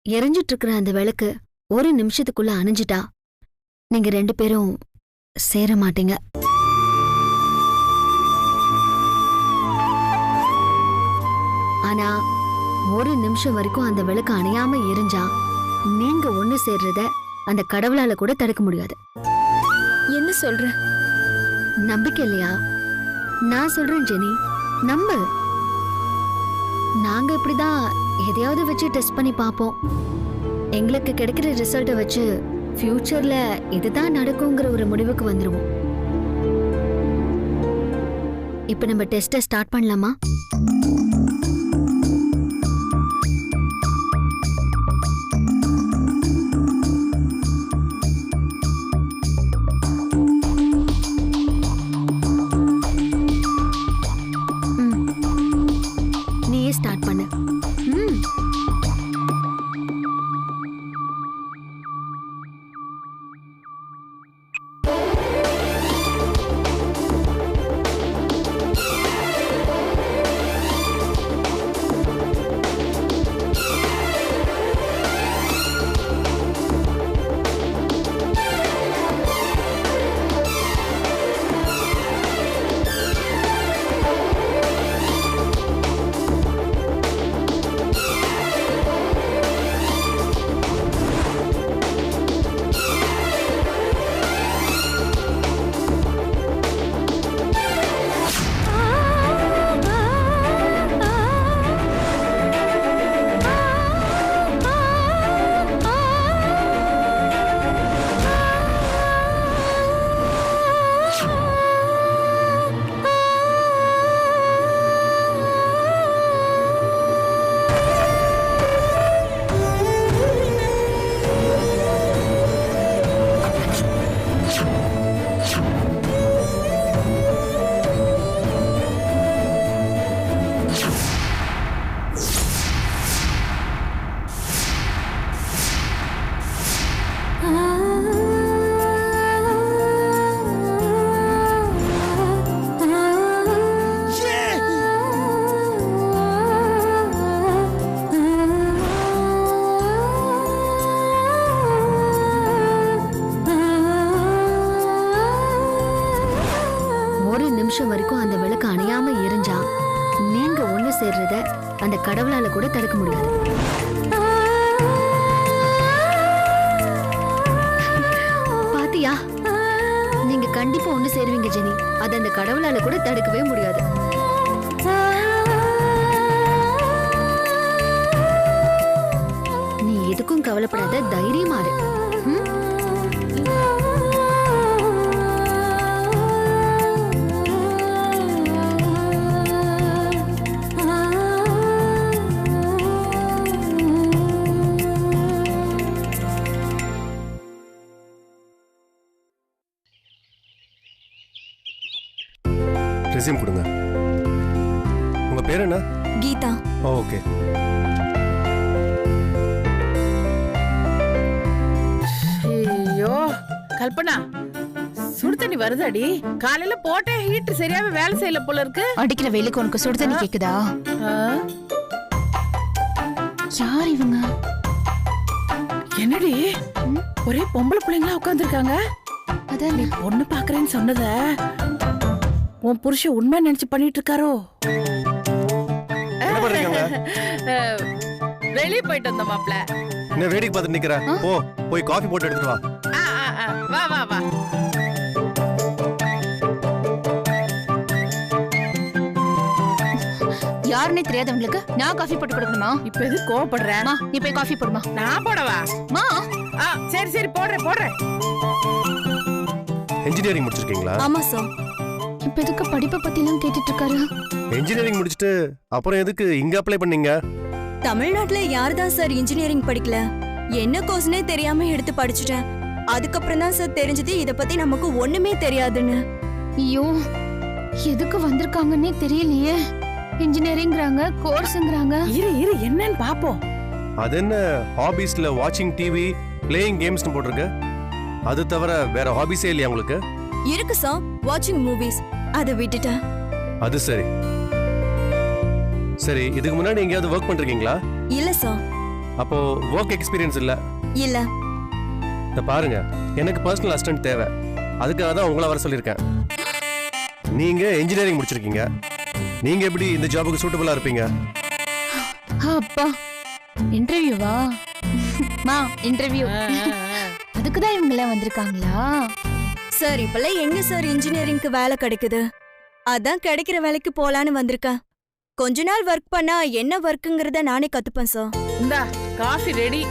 எரிஞ்சிட்டு இருக்கிற அந்த விளக்கு ஒரு நிமிஷத்துக்குள்ள அணைஞ்சிட்டா நீங்க 2 பேரும் சேர மாட்டீங்க. ஆனா ஒரு நிமிஷம் வரைக்கும் அந்த விளக்கு அணையாம எரிஞ்சா நீங்க ஒண்ணு சேர்றத அந்த கடவுளால கூட தடுக்க முடியாது. என்ன சொல்ற? நம்பிக்கை இல்லையா? நான் சொல்றேன் ஜெனி, நம்பு. நாங்க இப்படிதான் எதையாவது வச்சு டெஸ்ட் பண்ணி பார்ப்போம். எங்களுக்கு கிடைக்கிற ரிசல்ட்டை வச்சு ஃபியூச்சர்ல இதுதான் நடக்குங்கிற ஒரு முடிவுக்கு வந்துருவோம். இப்ப நம்ம டெஸ்ட்டை ஸ்டார்ட் பண்ணலாமா? நீயே ஸ்டார்ட் பண்ணு. வரைக்கும் அந்த விளக்கு அணையாம எரிஞ்சா நீங்க ஒண்ணு சேர்றத அந்த கடவுளால கூட தடுக்க முடியாது. பாத்தியா, நீங்க கண்டிப்பா ஒண்ணு சேருவீங்க ஜெனி. அது அந்த கடவுளால கூட தடுக்கவே முடியாது. நீ எதுக்கும் கவலைப்படாத, தைரியமா இரு. ரெஸ்யூம் கொடுங்க. உங்க பேர் என்ன? கீதா. ஓகே. ஐயோ கல்பனா, சுடு தண்ணி வருதாடி? காலையில போட்டே ஹீட் சரியாவே வேலை செய்யல போல இருக்கு. அடிக்கிற வெயிலுக்கு உனக்கு சுடு தண்ணி கேக்குதா? யார் இவங்க? என்னடி ஒரே பொம்பளை பிள்ளைங்களா உட்கார்ந்துருக்காங்க? அதான் நீ பொண்ணு பாக்குறேன்னு சொன்னத உன் புருஷன் உண்மை நினைச்சு பண்ணிட்டு இருக்காரோ? என்ன பண்றீங்க? வெளிய போயிட்டு வந்த மாப்ள. என்ன வேடிக்கை பார்த்து நிக்கிற? போ போய் காபி போட்டு எடுத்துட்டு வா. வா வா வா. யாருன்னே தெரியாதவங்களுக்கு நான் காஃபி போட்டு கொடுக்கணுமா? இப்ப எது கோவப்படுற? நீ போய் காஃபி போடுமா. நான் போடவா? மா சரி சரி போடுறேன். இன்ஜினியரிங் முடிச்சிருக்கீங்களா? ஆமா சார். இப்ப எதுக்கு படிப்பை பத்தி எல்லாம் கேட்டுட்டு இருக்காரு? இன்ஜினியரிங் முடிச்சிட்டு அப்புறம் எதுக்கு இங்க அப்ளை பண்ணீங்க? தமிழ்நாட்டுல யார்தான் சார் இன்ஜினியரிங் படிக்கல? என்ன கோர்ஸ்னே தெரியாம எடுத்து படிச்சுட்டேன். அதுக்கப்புறம் தான் சார் தெரிஞ்சது இத பத்தி நமக்கு ஒண்ணுமே தெரியாதுன்னு. ஐயோ, எதுக்கு வந்திருக்காங்கன்னே தெரியலையே. இன்ஜினியரிங்ங்கறாங்க, கோர்ஸ்ங்கறாங்க. இரு என்னன்னு பாப்போம். அது என்ன ஹாபீஸ்ல வாட்சிங் டிவி, பிளேயிங் கேம்ஸ்னு போட்டுருக்கு. அது தவிர வேற ஹாபீஸே இல்லையா உங்களுக்கு? இருக்கு சார், வாட்சிங் மூவிஸ். அதை விட்டுட்டேன். அது சரி. இதுக்கு முன்னாடி எங்கேயாவது ஒர்க் பண்றீங்களா? இல்ல சார். அப்போ ஒர்க் எக்ஸ்பீரியன்ஸ் இல்ல? இல்ல. இத பாருங்க, எனக்கு பர்சனல் அசிஸ்டன்ட் தேவை. அதுக்காக தான் உங்களை வர சொல்லியிருக்கேன். நீங்க இன்ஜினியரிங் முடிச்சிருக்கீங்க. நீங்க எப்படி இந்த ஜாபுக்கு சூட்டபிளா இருப்பீங்க? அப்பா இன்டர்வியூவா? மா இன்டர்வியூ. அதுக்கு தான் இவங்க எல்லாம் வந்திருக்காங்களா? சார் இப்பெல்லாம் எங்க சார் இன்ஜினியரிங்க்கு வேலை கிடைக்குது? அதான் கிடைக்கிற வேலைக்கு போலான்னு வந்திருக்கேன். கொஞ்ச நாள் ஒர்க் பண்ணா என்ன ஒர்க்குங்கறத நானே கத்துப்பேன் சார். இந்தா காஃபி ரெடி.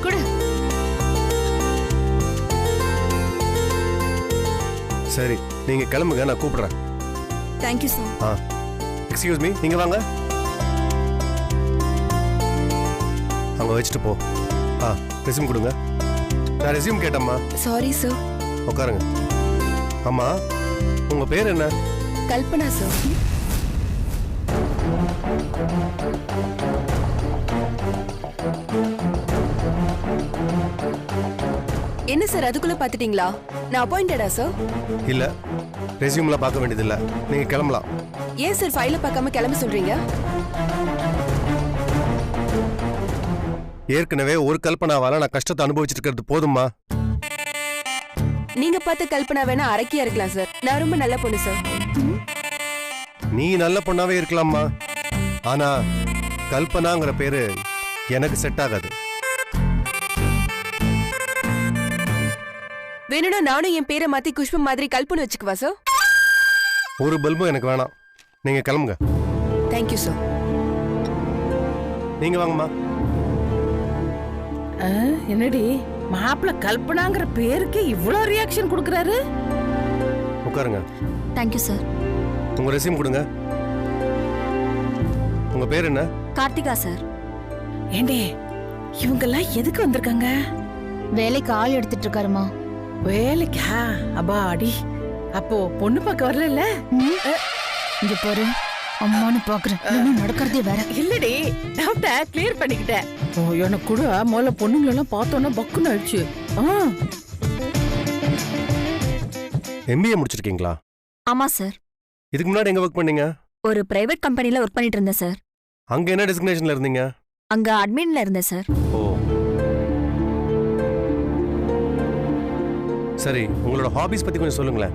குடு. சரி, நீங்க கிளம்புங்க, நான் கூப்பிடுறேன். Thank you sir. எக்ஸ்கியூஸ் மீ, நீங்க வாங்க. அங்க வச்சுட்டு போ. ரெஸ்யூம் கொடுங்க. நான் ரெஸ்யூம் கேட்டம்மா. Sorry sir. உட்காருங்க. அம்மா, உங்க பேர் என்ன? கல்பனா சார். என்ன சார் அதுக்குள்ள பாத்துட்டீங்களா? நான் அப்பாயிண்டடா சார்? இல்ல, ரெஸ்யூம்லாம் பார்க்க வேண்டியதில்ல. நீங்க கிளம்பலாம். ஏன் சார் ஃபைல பார்க்காம கிளம்ப சொல்றீங்க? ஏற்கனவே ஒரு கல்பனாவால நான் கஷ்டத்தை அனுபவிச்சுட்டு இருக்கிறது போதுமா? நீங்க பார்த்த கல்பனா வேணா அரக்கியா இருக்கலாம் சார். நான் ரொம்ப நல்ல பொண்ணு சார். நீ நல்ல பொண்ணாவே இருக்கலாமா, ஆனா கல்பனாங்கிற பேரு எனக்கு செட் ஆகாது. வேணும்னா நானும் என் பேரை மாத்தி குஷ்பு மாதிரி கல்பனை வச்சுக்குவா சார்? ஒரு பல்பும் எனக்கு வேணாம். நீங்க கிளம்புங்க. Thank you sir. நீங்க வாங்கம்மா. என்னடி மாப்பிள்ள கல்பனாங்கிற பேருக்கு இவ்ளோ ரியாக்ஷன் கொடுக்கறாரு? உட்காருங்க. Thank you sir. உங்க ரெஸ்யூம் கொடுங்க. உங்க பேர் என்ன? கார்த்திகா சார். ஏண்டே இவங்கெல்லாம் எதுக்கு வந்திருக்காங்க? வேலைக்கு ஆள் எடுத்துட்டு இருக்காருமா. வேலைக்கா? அடி அப்போ பொண்ணு பார்க்க வரல? இங்க பாரு, அம்மானு பாக்குறேன். இன்னும் நடக்கிறதே வேற. இல்லடி, டவுட்ட கிளியர் பண்ணிக்கிட்டேன். எனக்கு கூட முதல்ல பொண்ணுங்களெல்லாம் பார்த்தோன்னா பக்குன்னு ஆயிடுச்சு. எம்பிஏ முடிச்சிருக்கீங்களா? ஆமா சார். இதுக்கு முன்னாடி எங்க ஒர்க் பண்ணீங்க? ஒரு பிரைவேட் கம்பெனில ஒர்க் பண்ணிட்டு இருந்தேன் சார். அங்க என்ன டெசிக்னேஷன்ல இருந்தீங்க? அங்க அட்மின்ல இருந்தேன் சார். ஓ, சரி. உங்களோட ஹாபிஸ் பத்தி கொஞ்சம் சொல்லுங்களேன்.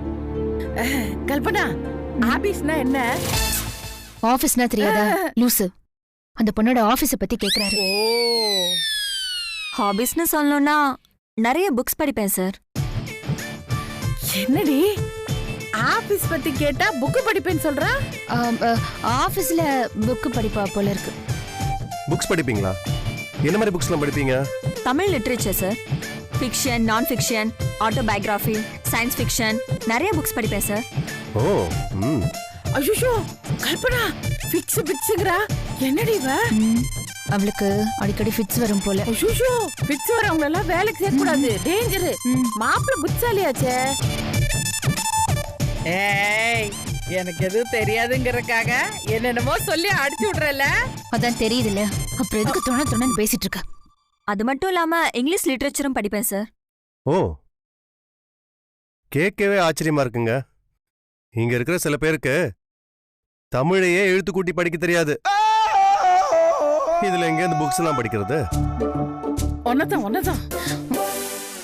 கல்பனா, ஹாபிஸ்னா என்ன? ஆபீஸ்னா தெரியாதா லூசு? அந்த பொண்ணோட ஆபீஸ பத்தி கேக்குறாரு. ஹாபிஸ்னு சொல்லணும்னா நிறைய புக்ஸ் படிப்பேன் சார். என்னடி ஆபீஸ் பத்தி கேட்டா புக் படிப்பேன்னு சொல்றா? ஆபீஸ்ல புக் படிப்பா போல இருக்கு. புக்ஸ் படிப்பீங்களா? என்ன மாதிரி புக்ஸ்லாம் படிப்பீங்க? Tamil literature sir. ஃபிக்ஷன், நான் ஃபிக்ஷன், ஆட்டோபயோகிராஃபி, சயின்ஸ் ஃபிக்ஷன், நிறைய புக்ஸ் படிப்பேன் சார். ஓ, ஐயோ கல்பனா, ஃபிக்ஸ்ங்கறா? என்னடி இவ? அவளுக்கு அடிக்கடி ஃபிட்ஸ் வரும் போல. ஐயோ, ஃபிக்ஸ் வரவங்க எல்லாம் வேலைக்கு சேர்க்க கூடாது, டேஞ்சர். மாப்பிள்ள புட்சாலியாச்சே. ஏய், எனக்கு எதுவும் தெரியாதுங்கறக்காக என்னென்னமோ சொல்லி அடிச்சு விடுறல. அதான் தெரியுதுல்ல, அப்புறம் எதுக்கு தொணன்னு பேசிட்டு இருக்க? அது மட்டும் இல்லாம இங்கிலீஷ் லிட்ரேச்சரும் படிப்பேன் சார். ஓ, கேட்கவே ஆச்சரியமா இருக்குங்க. இங்க இருக்கிற சில பேருக்கு தமிழையே எழுத்து கூட்டி படிக்க தெரியாது. இதுல எங்க இந்த புக்ஸ் எல்லாம் படிக்கிறது? ஒன்னதான்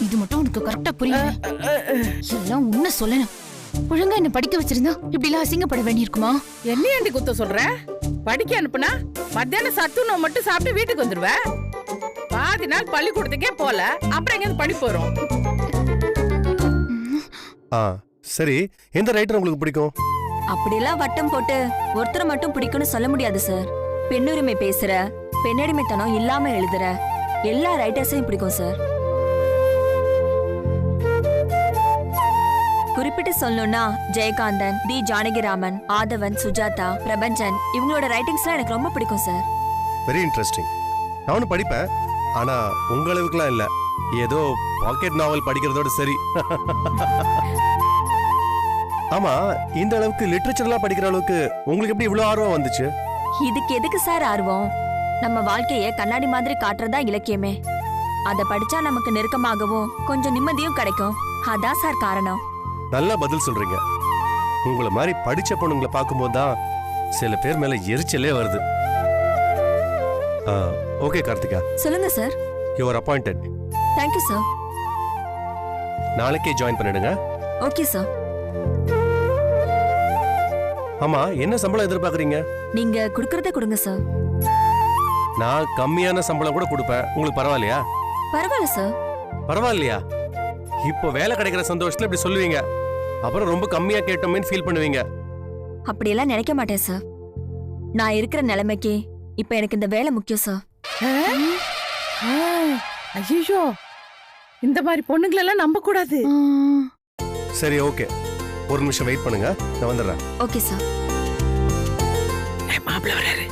இது மட்டும் உனக்கு கரெக்டா புரியுது. எல்லாம் உன்ன சொல்லணும். ஒழுங்கா என்ன படிக்க வச்சிருந்தா இப்படி எல்லாம் அசிங்கப்பட வேண்டியிருக்குமா? என்ன ஏண்டி குத்த சொல்ற? படிக்க அனுப்புனா மத்தியானம் சத்துணவு மட்டும் சாப்பிட்டு வீட்டுக்கு வந்துருவ. பாதி நாள் பள்ளிக்கூடத்துக்கே போல, அப்புறம் எங்க படிப்பு வரும்? சரி, எந்த ரைட்டர் உங்களுக்கு பிடிக்கும்? அப்படியெல்லாம் வட்டம் போட்டு ஒருத்தரை மட்டும் பிடிக்கும்னு சொல்ல முடியாது சார். பெண்ணுரிமை பேசுற, பெண்ணடிமைத்தனம் இல்லாம எழுதுற எல்லா ரைட்டர்ஸையும் பிடிக்கும் சார். குறிப்பிட்டு சொல்லணும்னா ஜெயகாந்தன், டி ஜானகிராமன், ஆதவன், சுஜாதா, பிரபஞ்சன் இவங்களோட ரைட்டிங்ஸ்லாம் எனக்கு ரொம்ப பிடிக்கும் சார். Very interesting. நானும் படிப்பேன், ஆனா உங்க அளவுக்குலாம் இல்ல. ஏதோ பாக்கெட் நாவல் படிக்கிறதோட சரி. ஆமா, இந்த அளவுக்கு லிட்ரேச்சர்லாம் படிக்கிற அளவுக்கு உங்களுக்கு எப்படி இவ்வளவு ஆர்வம் வந்துச்சு? இதுக்கு எதுக்கு சார் ஆர்வம்? நம்ம வாழ்க்கைய கண்ணாடி மாதிரி காட்டுறதா இலக்கியமே. அத படிச்சா நமக்கு நெருக்கமாகவும் கொஞ்சம் நிம்மதியும் கிடைக்கும். அதான் சார் காரணம். நல்லா பதில் சொல்றீங்க. உங்களை மாதிரி படிச்ச பொண்ணுங்களை பார்க்கும்போது தான் சில பேர் மேல எரிச்சலே வருது. ஓகே கார்த்திகா, சொல்லுங்க sir. You are appointed. Thank you sir. நாளைக்கே ஜாயின் பண்ணிடுங்க. Okay sir. ஆமா, என்ன சம்பளம் எதிர்பார்க்கறீங்க? நீங்க குடுக்கறத கொடுங்க சார். நான் கம்மியான சம்பளம் கூட கொடுப்பேன். உங்களுக்கு பரவாயில்லையா? பரவாயில்ல சார். பரவாயில்லையா? இப்போ வேலை கிடைக்கிற சந்தோஷத்துல இப்படி சொல்லுவீங்க, அப்புறம் ரொம்ப கம்மியா கேட்டோமேன்னு ஃபீல் பண்ணுவீங்க. அப்படியெல்லாம் நினைக்க மாட்டேன் சார். நான் இருக்கிற நிலைமைக்கு இப்ப எனக்கு இந்த வேலை முக்கியம் சார். ஐயோ, இந்த மாதிரி பொண்ணுங்களெல்லாம் நம்ப கூடாது. சரி, ஓகே, ஒரு நிமிஷம் வெயிட் பண்ணுங்க, நான் வந்துடுறேன். Okay sir. மாப்பிள்ள வராரு.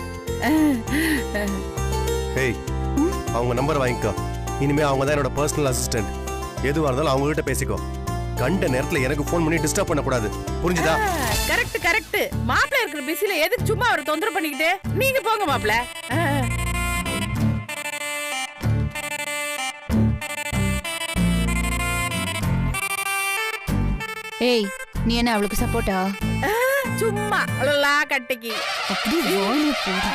ஹேய், அவங்க நம்பர் வாங்கிக்கோ. இனிமே அவங்க தான் என்னோட பர்சனல் அசிஸ்டன்ட். எதுவாக இருந்தாலும் அவங்க கிட்ட பேசிக்கோ. கண்ட நேரத்துல எனக்கு ஃபோன் பண்ணி டிஸ்டர்ப் பண்ணக்கூடாது, புரிஞ்சுதா? Correct correct. மாப்பிள்ள இருக்கிற பிஸில எதுக்கு சும்மா அவரை தொந்தரவு பண்ணிக்கிட்டு? நீங்க போங்க மாப்பிள்ள. ஏய், நீ என்ன அவளுக்கு சப்போர்ட்டா? சும்மா அழலா கட்டிக்கு. அப்படி வாயில போடு.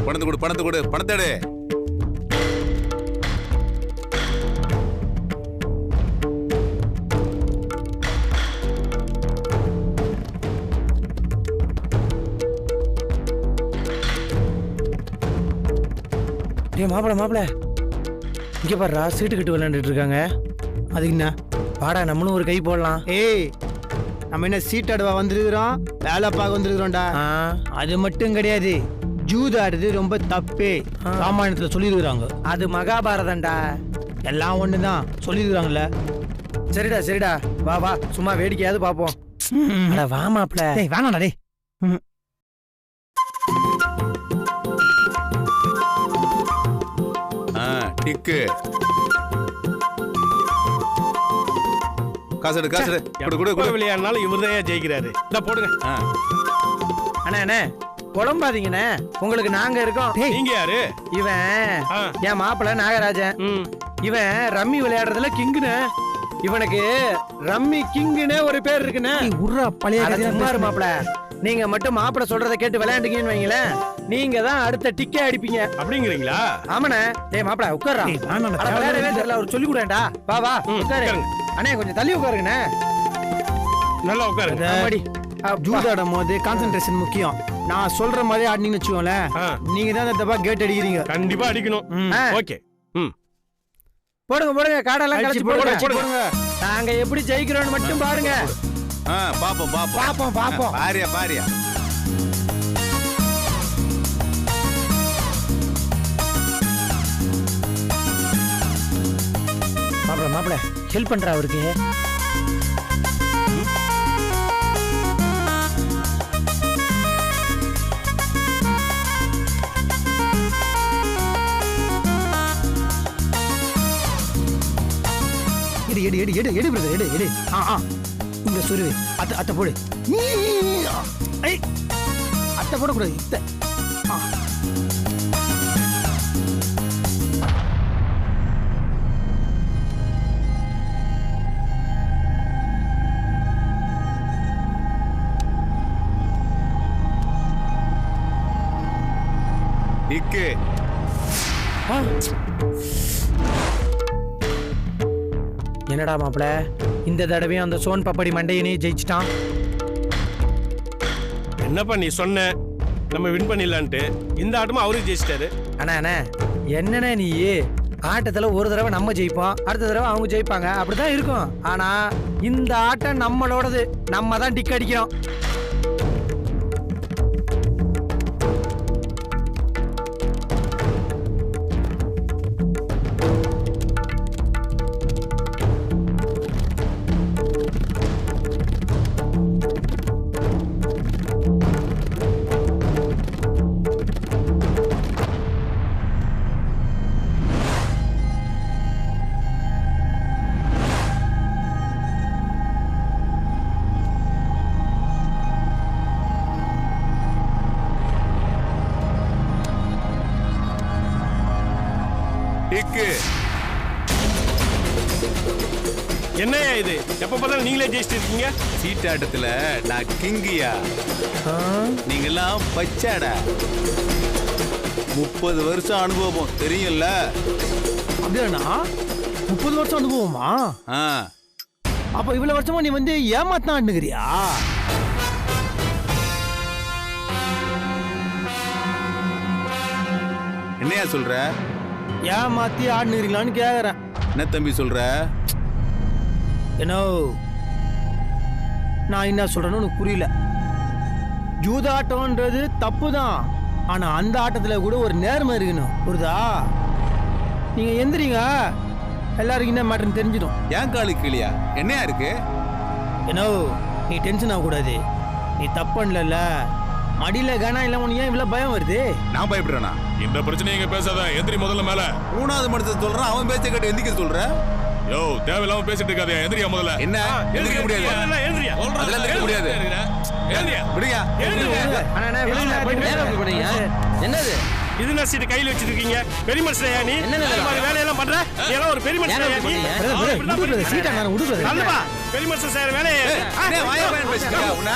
பணத்தை கொடு, பணத்தை கொடு, பணத்தை எடு. மாப்பிள இங்க பாரு, சீட்டு கட்டு விளையாண்டுட்டு இருக்காங்க. அது என்ன பாடா, நம்மளும் ஒரு கை போடலாம். ஏய், நம்ம என்ன சீட்டாடுவா வந்துருக்கிறோம், வேலை பார்க்க வந்துருக்கிறோம்டா. அது மட்டும் கிடையாது, ஜூதாடுறது ரொம்ப தப்பே. ராமாயணத்துல சொல்லிருக்கிறாங்க. அது மகாபாரதம்டா, எல்லாம் ஒண்ணுதான் சொல்லிருக்கிறாங்கல்ல. சரிடா சரிடா, வா வா, சும்மா வேடிக்கையாவது பாப்போம். வா மாப்பிள. வேணாடா டேய். டிக்கு. காசு எடு, காசு எடு. கொடு கொடு கொடு. விளையாடினாலும் இவர்தான் ஜெயிக்கிறாரு. இத போடுங்க. அண்ணா அண்ணே, புலம்பாதீங்கண்ணே, உங்களுக்கு நாங்க இருக்கோம். நீங்க யாரு? இவன் என் மாப்பிள்ள நாகராஜன். இவன் ரம்மி விளையாடுறதுல கிங்குன்னு. இவனுக்கு ரம்மி கிங்குன்னு ஒரு பேர் இருக்குண்ணே. பழைய மாப்பிள்ள, நீங்க மட்டும் மாப்பிள்ள சொல்றதை கேட்டு விளையாண்டுங்கன்னு வைங்களேன், நீங்க தான் அடுத்த டிக்கே அடிப்பீங்க. அப்படிங்கிறீங்களா? ஆமாண்ணே. டேய் மாப்பிள்ள உட்கார்றா. விளையாடவே தெரியல, அவர் சொல்லி கொடுடா. வா வா உட்காரு. அண்ணே கொஞ்சம் தள்ளி உட்காருங்கண்ணே. நல்லா உட்காருங்க. ஜூதாடும் போது கான்சென்ட்ரேஷன் முக்கியம். நான் சொல்ற மாதிரி ஆடினீங்கன்னு வச்சுக்கோங்களேன், நீங்க தான் இந்த தப்பா கேட் அடிக்கிறீங்க. கண்டிப்பா அடிக்கணும். ஓகே. போடுங்க போடுங்க, காடெல்லாம் கழிச்சு போடுங்க. நாங்க எப்படி ஜெயிக்கிறோம்னு மட்டும் பாருங்க. பாப்போம் பாப்போம் பாப்போம் பாப்போம். பாரியா பாரியா. மாப்பிள ஹெல்ப் பண்ற அவருக்கு. எடு எடு எடு எடு பிரதர், எடு எடு. இந்த சுருவி அத்தை போடு. அத்தை போடக்கூடாது, இத்த. டிக்கு. என்னடா மாப்பிள, இந்த தடவையும் அந்த சோன் பப்படி மண்டையனே ஜெயிச்சிட்டான். என்னப்பா நீ சொன்ன நம்ம வின் பண்ணிடலான்ட்டு, இந்த ஆட்டமும் அவரு ஜெயிச்சிட்டாரு. அண்ணா என்னண்ணே நீ, ஆட்டத்துல ஒரு தடவை நம்ம ஜெயிப்போம், அடுத்த தடவை அவங்க ஜெயிப்பாங்க, அப்படிதான் இருக்கும். ஆனா இந்த ஆட்டம் நம்மளோடது, நம்ம தான் டிக் அடிக்கிறோம். இது? எப்ப பார்த்தாலும் நீங்களே ஜெயிச்சிட்டு இருக்கீங்க. சீட்டாட்டத்துல நான் கிங்கியா, நீங்க எல்லாம் பச்சாடா. 30 வருஷம் அனுபவம் தெரியும்ல. அப்படியாண்ணா 30 வருஷம் அனுபவமா? அப்ப இவ்வளவு வருஷமா நீ வந்து ஏமாத்தான் ஆடுனுக்கிறியா? என்னையா சொல்ற? ஏமாத்தி ஆடுனுக்கிறீங்களான்னு கேக்குறேன். என்ன தம்பி சொல்ற? என்ன நான் என்ன சொல்றேன்னு உனக்கு புரியல. ஜூதாட்டம்ன்றது தப்பு தான், ஆனா அந்த ஆட்டத்துல கூட ஒரு நேர்மை இருக்கணும், புரியுதா? நீங்க எந்திரிங்க, எல்லாருக்கும் என்ன மேட்டர்னு தெரிஞ்சிடும். ஏன் காலு கீழியா என்னையா இருக்கு? என்ன நீ டென்ஷன் ஆகக்கூடாது. நீ தப்புன்ல மடியில காணா இல்ல, உனக்கு ஏன் இவ்வளவு பயம் வருது? நான் பயப்படுறேனா? இந்த பிரச்சனையை இங்க பேசாத, எந்திரி முதல்ல மேல. 3வது மனுஷன் சொல்றான், அவன் பேச்ச கேட்டு எந்திரிக்க சொல்ற. யோ, தேவையில்லாம பேசிட்டு இருக்காதே, எந்திரியா முதல்ல. என்ன எந்திரிக்க முடியாது, அதெல்லாம் எந்திரிக்க முடியாது. விடுங்க. என்னது இது என்ன சீட்டு கையில வச்சிருக்கீங்க? பெரிய மனுஷனையா நீ? என்ன வேலையெல்லாம் பண்ற? நீ எல்லாம் ஒரு பெரிய மனுஷனையா நீ? சீட்டா நான் விடுறது. நல்லப்பா, பெரிய மனுஷன் செய்யற வேலையை வாயா பயன் பேசிட்டு உன்னை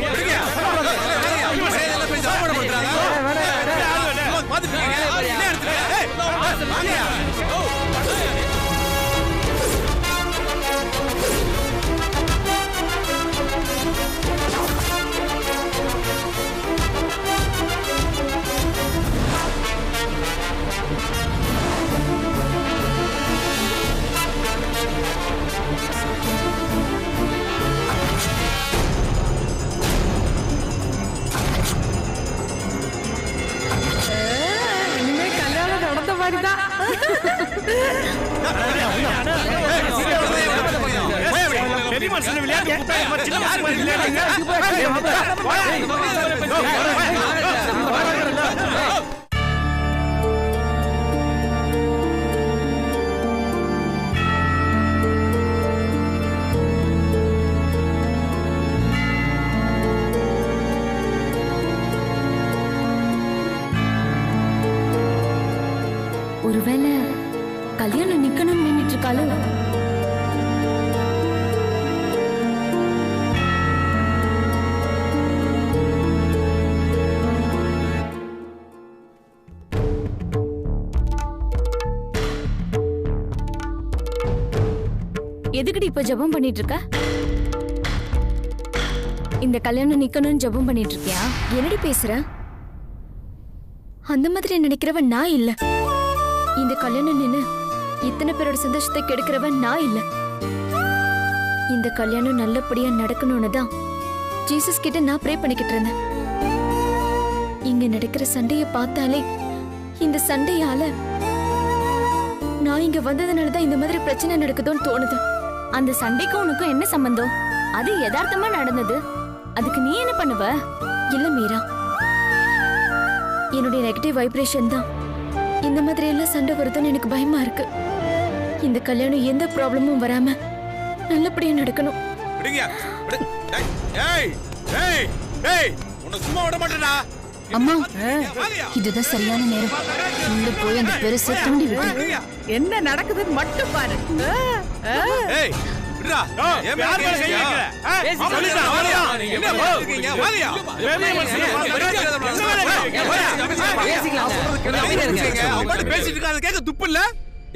விடுங்க. எல்லாம் பேசி சாப்பாடு பண்றாங்க. பெரிய மனுஷன் விளையாட்டு சின்ன மனுஷன் விளையாடுங்க. ஒருவேளை கல்யாணம் நிக்கணும்னு நின்னுட்டு இருக்காளோ? எதுக்குடி இப்ப ஜெபம் பண்ணிட்டு இருக்க? இந்த கல்யாணம் நிக்கணும்னு ஜெபம் பண்ணிட்டு இருக்கியா? என்னடி பேசுற? அந்த மாதிரி நினைக்கிறவன் நான் இல்ல. இந்த கல்யாணம் நின்னு இத்தனை பேரோட சந்தோஷத்தை கெடுக்கிறவன் நான் இல்ல. இந்த கல்யாணம் நல்லபடியா நடக்கணும்னு தான் ஜீசஸ் கிட்ட நான் ப்ரே பண்ணிக்கிட்டு இருந்தேன். இங்க நடக்கிற சண்டைய பார்த்தாலே இந்த சண்டையால நான் இங்க வந்ததுனாலதான் இந்த மாதிரி பிரச்சனை நடக்குதோன்னு தோணுது. அந்த சண்டைக்கும் உனக்கும் என்ன சம்பந்தம்? அது யதார்த்தமா நடந்தது. அதுக்கு நீ என்ன பண்ணுவ? இல்ல மீரா, என்னுடைய நெகட்டிவ் வைப்ரேஷன் தான் இந்த மாதிரி எல்லாம் சண்டை வருதுன்னு எனக்கு பயமா இருக்கு. இந்த கல்யாணம் எந்த ப்ராப்ளமும் வராம நல்லபடியா நடக்கணும். சும்மா விட மாட்டேடா. அம்மா, இதுதான் சரியான நேரம். உள்ள போய் அந்த பெருசை தூண்டி விட்டு என்ன நடக்குதுன்னு மட்டும் பாரு. ஏய் விடுடா. ஏன் யார் மேல கை வைக்கிற? சொல்லுடா, வாரியா. என்ன போறீங்க? வாரியா. பெரிய மனுஷன் பேசிக்கலாம். அவன் பேசிட்டு இருக்கானே கேக்க துப்பு இல்ல.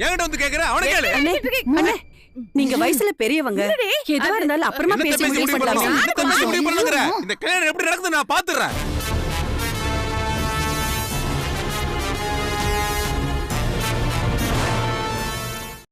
என்கிட்ட வந்து கேக்குற அவன கேளு. அண்ணே, நீங்க வயசுல பெரியவங்க, எதுவா இருந்தாலும் அப்புறமா பேசி முடிவு பண்ணலாம். இந்த கல்யாணம் எப்படி நடக்குது நான் பாத்துறேன்.